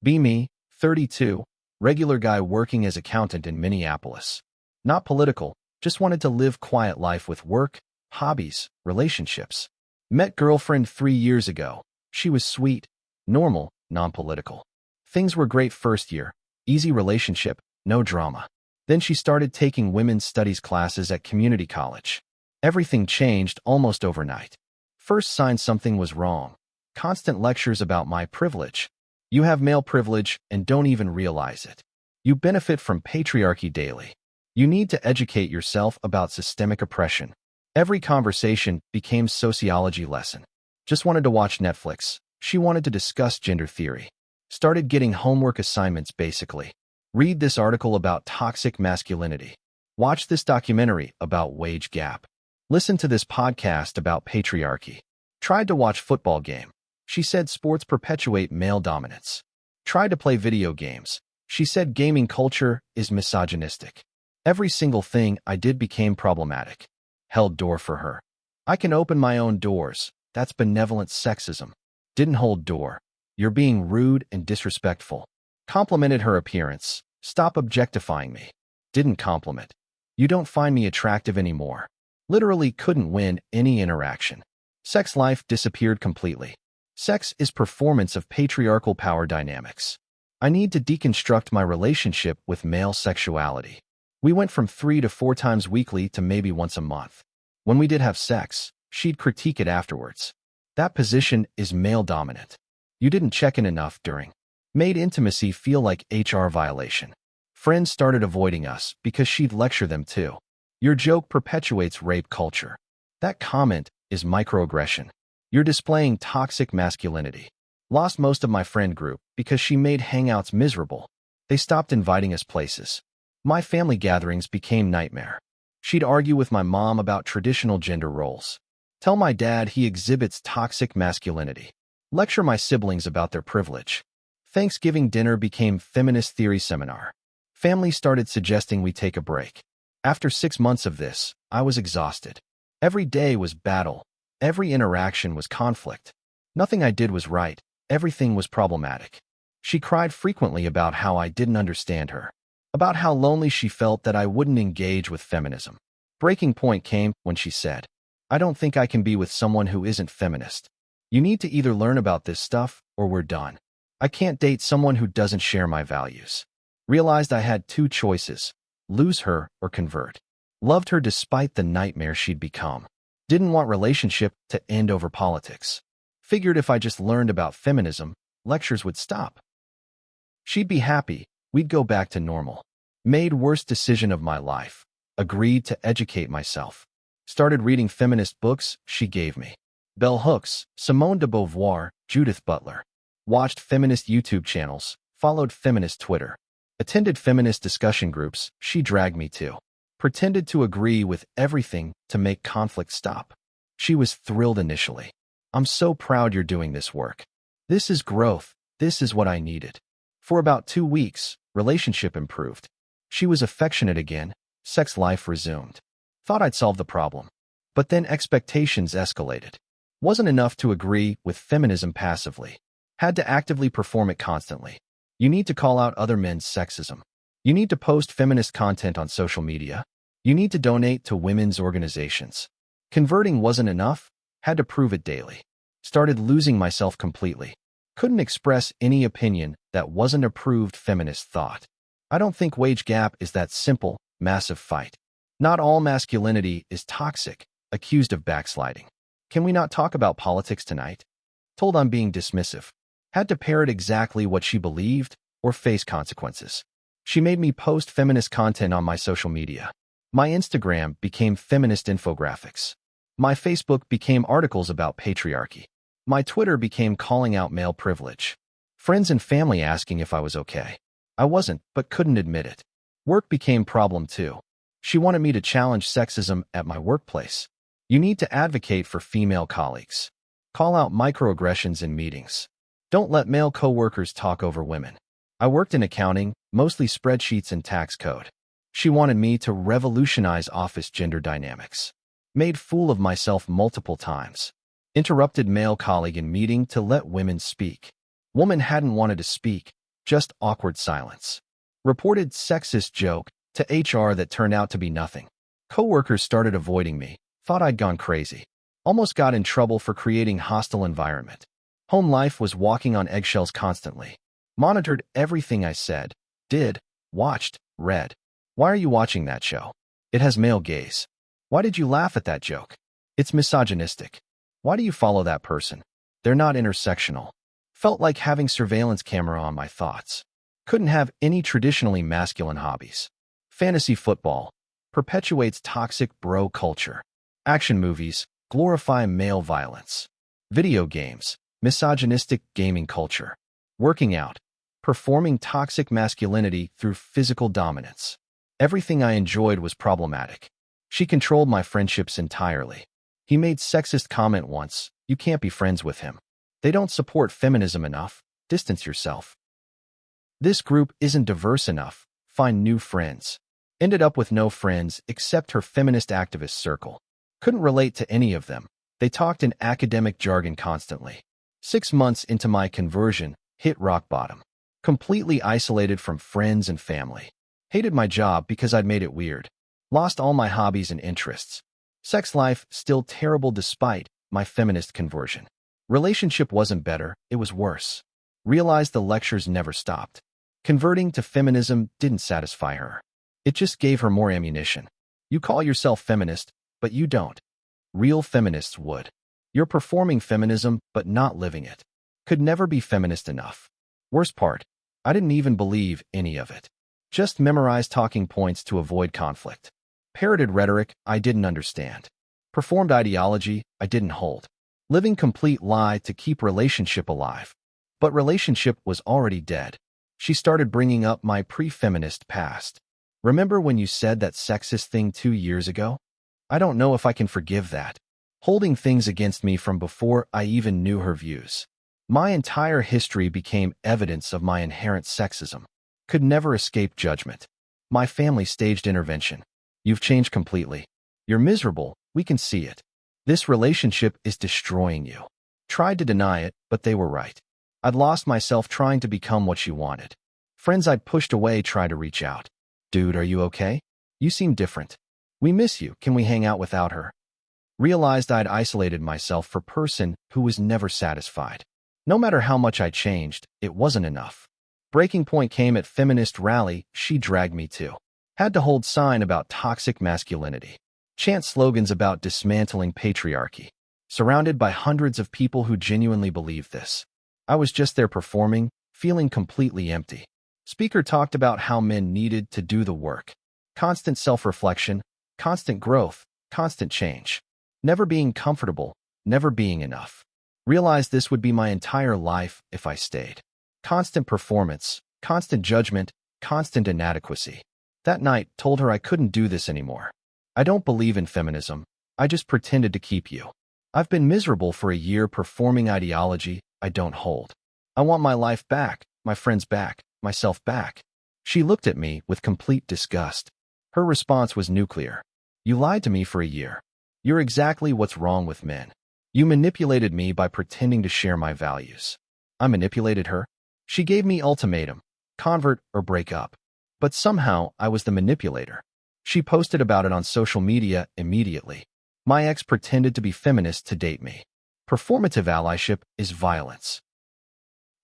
Be me, 32, regular guy working as accountant in Minneapolis. Not political, just wanted to live quiet life with work, hobbies, relationships. Met girlfriend 3 years ago. She was sweet, normal, non-political. Things were great first year, easy relationship, no drama. Then she started taking women's studies classes at community college. Everything changed almost overnight. First sign something was wrong. Constant lectures about my privilege. You have male privilege and don't even realize it. You benefit from patriarchy daily. You need to educate yourself about systemic oppression. Every conversation became sociology lesson. Just wanted to watch Netflix. She wanted to discuss gender theory. Started getting homework assignments basically. Read this article about toxic masculinity. Watch this documentary about wage gap. Listen to this podcast about patriarchy. Tried to watch football game. She said sports perpetuate male dominance. Tried to play video games. She said gaming culture is misogynistic. Every single thing I did became problematic. Held door for her. I can open my own doors. That's benevolent sexism. Didn't hold door. You're being rude and disrespectful. Complimented her appearance. Stop objectifying me. Didn't compliment. You don't find me attractive anymore. Literally couldn't win any interaction. Sex life disappeared completely. Sex is performance of patriarchal power dynamics. I need to deconstruct my relationship with male sexuality. We went from 3 to 4 times weekly to maybe once a month. When we did have sex, she'd critique it afterwards. That position is male dominant. You didn't check in enough during. Made intimacy feel like HR violation. Friends started avoiding us because she'd lecture them too. Your joke perpetuates rape culture. That comment is microaggression. You're displaying toxic masculinity. Lost most of my friend group because she made hangouts miserable. They stopped inviting us places. My family gatherings became nightmare. She'd argue with my mom about traditional gender roles. Tell my dad he exhibits toxic masculinity. Lecture my siblings about their privilege. Thanksgiving dinner became feminist theory seminar. Family started suggesting we take a break. After 6 months of this, I was exhausted. Every day was battle. Every interaction was conflict. Nothing I did was right. Everything was problematic. She cried frequently about how I didn't understand her. About how lonely she felt that I wouldn't engage with feminism. Breaking point came when she said, I don't think I can be with someone who isn't feminist. You need to either learn about this stuff or we're done. I can't date someone who doesn't share my values. Realized I had 2 choices, lose her or convert. Loved her despite the nightmare she'd become. Didn't want relationship to end over politics. Figured if I just learned about feminism, lectures would stop. She'd be happy, we'd go back to normal. Made worst decision of my life. Agreed to educate myself. Started reading feminist books she gave me. Bell Hooks, Simone de Beauvoir, Judith Butler. Watched feminist YouTube channels, followed feminist Twitter. Attended feminist discussion groups she dragged me to. Pretended to agree with everything to make conflict stop. She was thrilled initially. I'm so proud you're doing this work. This is growth. This is what I needed. For about 2 weeks, relationship improved. She was affectionate again. Sex life resumed. Thought I'd solve the problem. But then expectations escalated. Wasn't enough to agree with feminism passively. Had to actively perform it constantly. You need to call out other men's sexism. You need to post feminist content on social media. You need to donate to women's organizations. Converting wasn't enough. Had to prove it daily. Started losing myself completely. Couldn't express any opinion that wasn't approved feminist thought. I don't think wage gap is that simple, massive fight. Not all masculinity is toxic, accused of backsliding. Can we not talk about politics tonight? Told I'm being dismissive. Had to parrot exactly what she believed or face consequences. She made me post feminist content on my social media. My Instagram became feminist infographics. My Facebook became articles about patriarchy. My Twitter became calling out male privilege. Friends and family asking if I was okay. I wasn't, but couldn't admit it. Work became problem too. She wanted me to challenge sexism at my workplace. You need to advocate for female colleagues. Call out microaggressions in meetings. Don't let male coworkers talk over women. I worked in accounting, mostly spreadsheets and tax code. She wanted me to revolutionize office gender dynamics. Made fool of myself multiple times. Interrupted male colleague in meeting to let women speak. Woman hadn't wanted to speak. just awkward silence. Reported sexist joke to HR that turned out to be nothing. Coworkers started avoiding me, thought I'd gone crazy. Almost got in trouble for creating hostile environment. Home life was walking on eggshells constantly. Monitored everything I said, did, watched, read. Why are you watching that show? It has male gaze. Why did you laugh at that joke? It's misogynistic. Why do you follow that person? They're not intersectional. Felt like having surveillance camera on my thoughts. Couldn't have any traditionally masculine hobbies. Fantasy football perpetuates toxic bro culture. Action movies glorify male violence. Video games, misogynistic gaming culture. Working out, performing toxic masculinity through physical dominance. Everything I enjoyed was problematic. She controlled my friendships entirely. He made sexist comment once, you can't be friends with him. They don't support feminism enough, distance yourself. This group isn't diverse enough, find new friends. Ended up with no friends except her feminist activist circle. Couldn't relate to any of them. They talked in academic jargon constantly. 6 months into my conversion, hit rock bottom. Completely isolated from friends and family. Hated my job because I'd made it weird. Lost all my hobbies and interests. Sex life still terrible despite my feminist conversion. Relationship wasn't better, it was worse. Realized the lectures never stopped. Converting to feminism didn't satisfy her. It just gave her more ammunition. You call yourself feminist, but you don't. Real feminists would. You're performing feminism, but not living it. Could never be feminist enough. Worst part, I didn't even believe any of it. Just memorized talking points to avoid conflict. Parroted rhetoric I didn't understand. Performed ideology I didn't hold. Living complete lie to keep relationship alive. But relationship was already dead. She started bringing up my pre-feminist past. Remember when you said that sexist thing 2 years ago? I don't know if I can forgive that. Holding things against me from before I even knew her views. My entire history became evidence of my inherent sexism. Could never escape judgment. My family staged intervention. You've changed completely. You're miserable, we can see it. This relationship is destroying you. Tried to deny it, but they were right. I'd lost myself trying to become what she wanted. Friends I'd pushed away tried to reach out. Dude, are you okay? You seem different. We miss you, can we hang out without her? Realized I'd isolated myself for a person who was never satisfied. No matter how much I changed, it wasn't enough. Breaking point came at feminist rally she dragged me to. Had to hold sign about toxic masculinity. Chant slogans about dismantling patriarchy. Surrounded by hundreds of people who genuinely believed this. I was just there performing, feeling completely empty. Speaker talked about how men needed to do the work. Constant self-reflection, constant growth, constant change. Never being comfortable, never being enough. Realized this would be my entire life if I stayed. Constant performance, constant judgment, constant inadequacy. That night, told her I couldn't do this anymore. I don't believe in feminism. I just pretended to keep you. I've been miserable for a year performing ideology I don't hold. I want my life back, my friends back, myself back. She looked at me with complete disgust. Her response was nuclear. You lied to me for a year. You're exactly what's wrong with men. You manipulated me by pretending to share my values. I manipulated her. She gave me ultimatum, convert or break up. But somehow I was the manipulator. She posted about it on social media immediately. My ex pretended to be feminist to date me. Performative allyship is violence.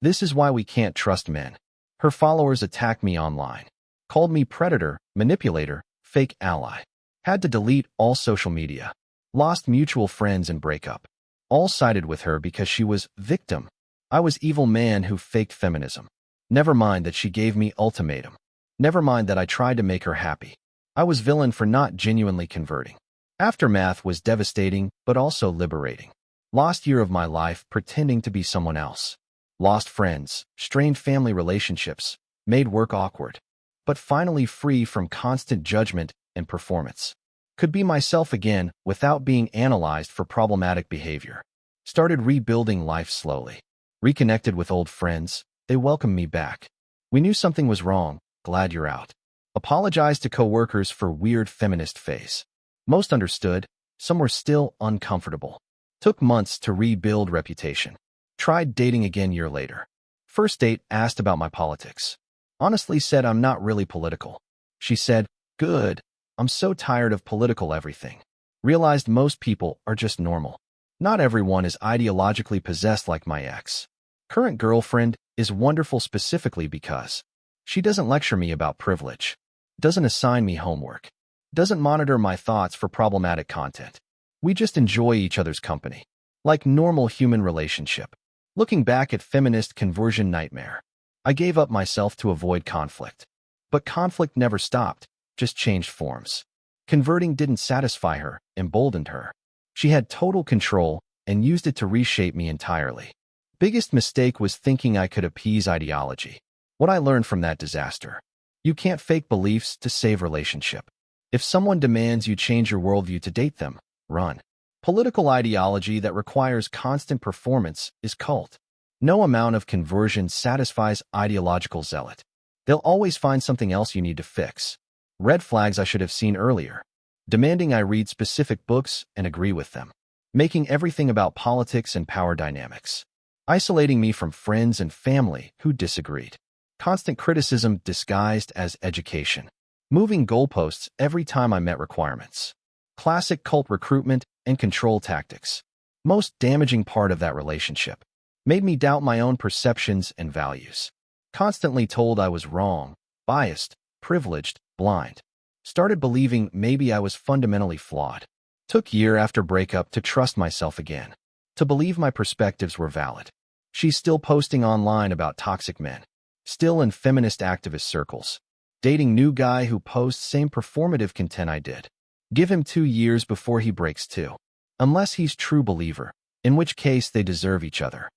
This is why we can't trust men. Her followers attacked me online. Called me predator, manipulator, fake ally. Had to delete all social media. Lost mutual friends and breakup. All sided with her because she was victim. I was evil man who faked feminism. Never mind that she gave me ultimatum. Never mind that I tried to make her happy. I was villain for not genuinely converting. Aftermath was devastating, but also liberating. Lost year of my life pretending to be someone else. Lost friends, strained family relationships, made work awkward. But finally free from constant judgment and performance. Could be myself again without being analyzed for problematic behavior. Started rebuilding life slowly. Reconnected with old friends, they welcomed me back. We knew something was wrong, glad you're out. Apologized to coworkers for weird feminist face. Most understood, some were still uncomfortable. Took months to rebuild reputation. Tried dating again year later. First date asked about my politics. Honestly said I'm not really political. She said, "Good. I'm so tired of political everything." Realized most people are just normal. Not everyone is ideologically possessed like my ex. Current girlfriend is wonderful specifically because she doesn't lecture me about privilege, doesn't assign me homework, doesn't monitor my thoughts for problematic content. We just enjoy each other's company, like normal human relationship. Looking back at feminist conversion nightmare, I gave up myself to avoid conflict. But conflict never stopped, just changed forms. Converting didn't satisfy her, emboldened her. She had total control and used it to reshape me entirely. Biggest mistake was thinking I could appease ideology. What I learned from that disaster: you can't fake beliefs to save relationship. If someone demands you change your worldview to date them, run. Political ideology that requires constant performance is cult. No amount of conversion satisfies ideological zealot. They'll always find something else you need to fix. Red flags I should have seen earlier. Demanding I read specific books and agree with them. Making everything about politics and power dynamics. Isolating me from friends and family who disagreed. Constant criticism disguised as education. Moving goalposts every time I met requirements. Classic cult recruitment and control tactics. Most damaging part of that relationship. Made me doubt my own perceptions and values. Constantly told I was wrong, biased, privileged, blind. Started believing maybe I was fundamentally flawed. Took year after breakup to trust myself again. To believe my perspectives were valid. She's still posting online about toxic men. Still in feminist activist circles. Dating new guy who posts same performative content I did. Give him 2 years before he breaks too. Unless he's true believer, in which case they deserve each other.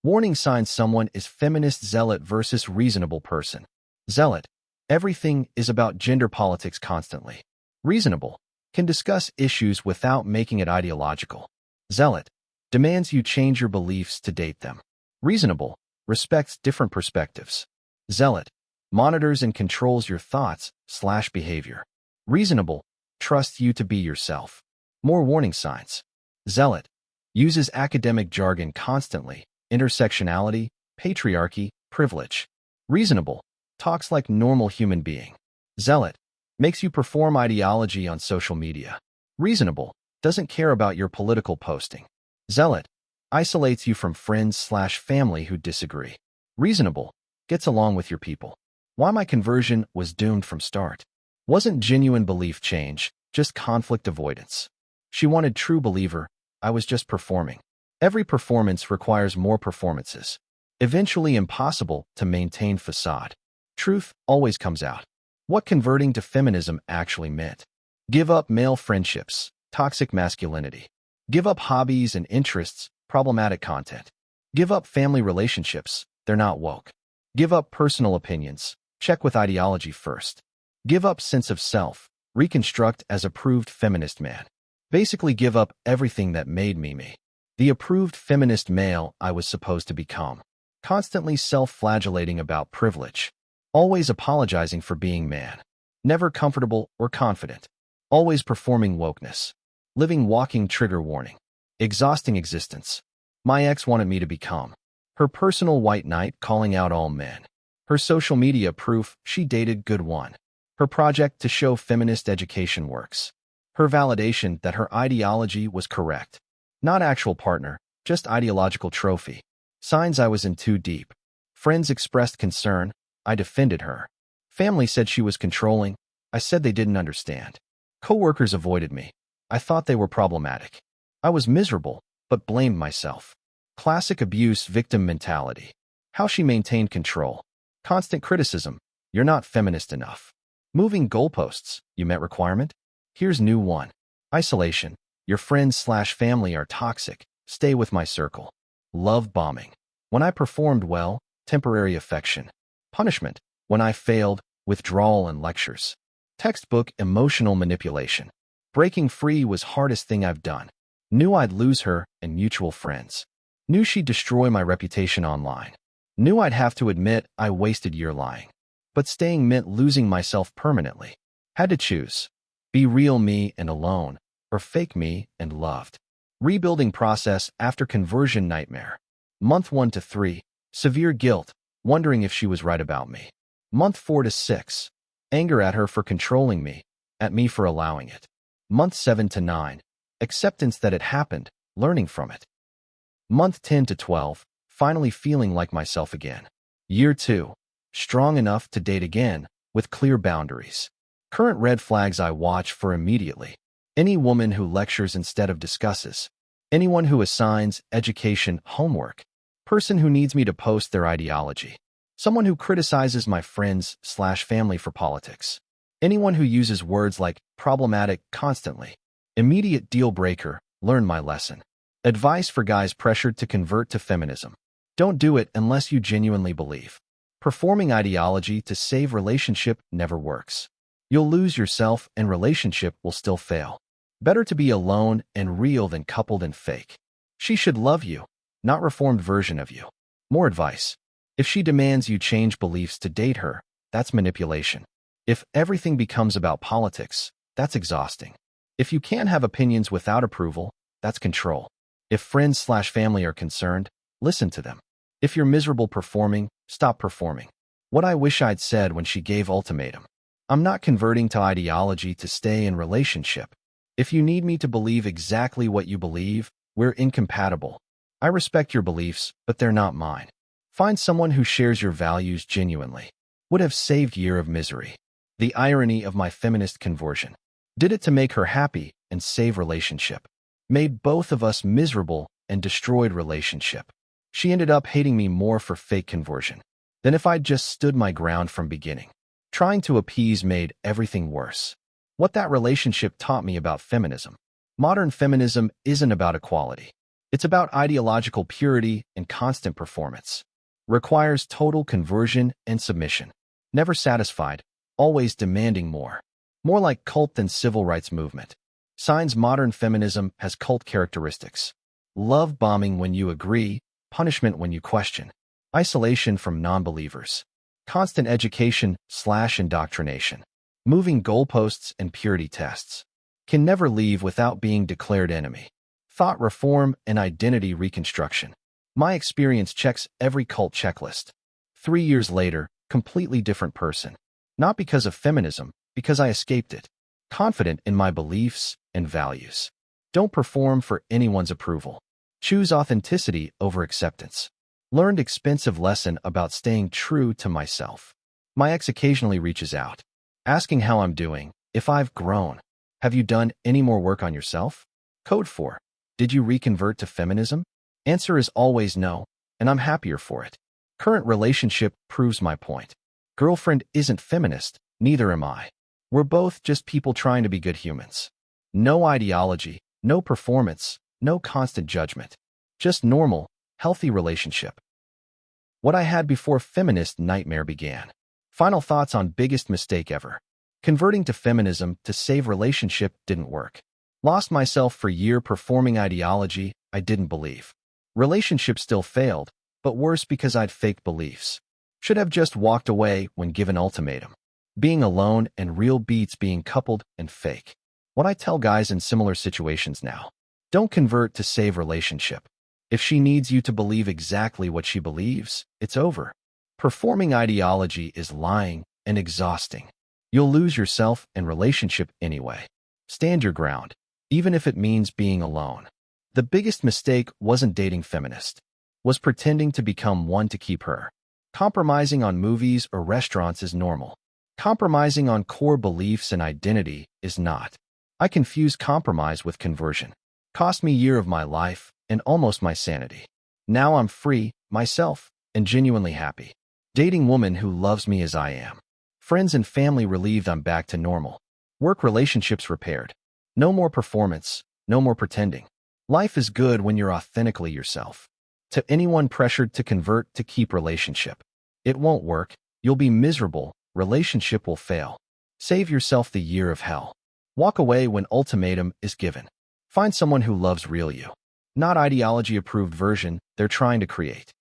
Warning signs: someone is feminist zealot versus reasonable person. Zealot: everything is about gender politics constantly. Reasonable: can discuss issues without making it ideological. Zealot: demands you change your beliefs to date them. Reasonable: respects different perspectives. Zealot: monitors and controls your thoughts/behavior. Reasonable: trusts you to be yourself. More warning signs. Zealot: uses academic jargon constantly. Intersectionality, patriarchy, privilege. Reasonable: talks like normal human being. Zealot: makes you perform ideology on social media. Reasonable: doesn't care about your political posting. Zealot: isolates you from friends/family who disagree. Reasonable: gets along with your people. Why my conversion was doomed from start. Wasn't genuine belief change, just conflict avoidance. She wanted true believer, I was just performing. Every performance requires more performances. Eventually impossible to maintain facade. Truth always comes out. What converting to feminism actually meant. Give up male friendships, toxic masculinity. Give up hobbies and interests, problematic content. Give up family relationships, they're not woke. Give up personal opinions, check with ideology first. Give up sense of self, reconstruct as approved feminist man. Basically give up everything that made me me. The approved feminist male I was supposed to become. Constantly self-flagellating about privilege. Always apologizing for being man. Never comfortable or confident. Always performing wokeness. Living walking trigger warning. Exhausting existence. My ex wanted me to become her personal white knight calling out all men. Her social media proof she dated good one. Her project to show feminist education works. Her validation that her ideology was correct. Not actual partner, just ideological trophy. Signs I was in too deep. Friends expressed concern, I defended her. Family said she was controlling, I said they didn't understand. Coworkers avoided me. I thought they were problematic. I was miserable, but blamed myself. Classic abuse victim mentality. How she maintained control. Constant criticism, you're not feminist enough. Moving goalposts, you met requirement? Here's new one. Isolation. Your friends/family are toxic. Stay with my circle. Love bombing. When I performed well, temporary affection. Punishment. When I failed, withdrawal and lectures. Textbook emotional manipulation. Breaking free was hardest thing I've done. Knew I'd lose her and mutual friends. Knew she'd destroy my reputation online. Knew I'd have to admit I wasted year lying. But staying meant losing myself permanently. Had to choose. Be real me and alone, or fake me and loved. Rebuilding process after conversion nightmare. Month 1 to 3, Severe guilt, wondering if she was right about me. Month 4 to 6. Anger at her for controlling me, at me for allowing it. Month 7 to 9. Acceptance that it happened, learning from it. Month 10 to 12. Finally feeling like myself again. Year 2. Strong enough to date again, with clear boundaries. Current red flags I watch for immediately. Any woman who lectures instead of discusses. Anyone who assigns education homework. Person who needs me to post their ideology. Someone who criticizes my friends/family for politics. Anyone who uses words like problematic constantly. Immediate deal breaker, learn my lesson. Advice for guys pressured to convert to feminism. Don't do it unless you genuinely believe. Performing ideology to save relationship never works. You'll lose yourself and relationship will still fail. Better to be alone and real than coupled and fake. She should love you, not reformed version of you. More advice. If she demands you change beliefs to date her, that's manipulation. If everything becomes about politics, that's exhausting. If you can't have opinions without approval, that's control. If friends/family are concerned, listen to them. If you're miserable performing, stop performing. What I wish I'd said when she gave ultimatum. I'm not converting to ideology to stay in relationship. If you need me to believe exactly what you believe, we're incompatible. I respect your beliefs, but they're not mine. Find someone who shares your values genuinely. Would have saved year of misery. The irony of my feminist conversion. Did it to make her happy and save relationship. Made both of us miserable and destroyed relationship. She ended up hating me more for fake conversion than if I'd just stood my ground from beginning. Trying to appease made everything worse. What that relationship taught me about feminism. Modern feminism isn't about equality. It's about ideological purity and constant performance. Requires total conversion and submission. Never satisfied, always demanding more. More like cult than civil rights movement. Signs modern feminism has cult characteristics. Love bombing when you agree, punishment when you question. Isolation from non-believers. Constant education/indoctrination. Moving goalposts and purity tests. Can never leave without being declared enemy. Thought reform and identity reconstruction. My experience checks every cult checklist. 3 years later, completely different person. Not because of feminism, because I escaped it. Confident in my beliefs and values. Don't perform for anyone's approval. Choose authenticity over acceptance. Learned expensive lesson about staying true to myself. My ex occasionally reaches out, asking how I'm doing, if I've grown. Have you done any more work on yourself? Code 4. Did you reconvert to feminism? Answer is always no, and I'm happier for it. Current relationship proves my point. Girlfriend isn't feminist, neither am I. We're both just people trying to be good humans. No ideology, no performance, no constant judgment. Just normal, healthy relationship. What I had before feminist nightmare began. Final thoughts on biggest mistake ever. Converting to feminism to save relationship didn't work. Lost myself for year performing ideology I didn't believe. Relationship still failed, but worse because I'd faked beliefs. Should have just walked away when given ultimatum. Being alone and real beats being coupled and fake. What I tell guys in similar situations now. Don't convert to save relationship. If she needs you to believe exactly what she believes, it's over. Performing ideology is lying and exhausting. You'll lose yourself and relationship anyway. Stand your ground, even if it means being alone. The biggest mistake wasn't dating feminist. Was pretending to become one to keep her. Compromising on movies or restaurants is normal. Compromising on core beliefs and identity is not. I confuse compromise with conversion. Cost me a year of my life and almost my sanity. Now I'm free, myself, and genuinely happy. Dating woman who loves me as I am. Friends and family relieved I'm back to normal. Work relationships repaired. No more performance, no more pretending. Life is good when you're authentically yourself. To anyone pressured to convert to keep relationship. It won't work, you'll be miserable, relationship will fail. Save yourself the year of hell. Walk away when ultimatum is given. Find someone who loves real you. Not ideology-approved version they're trying to create.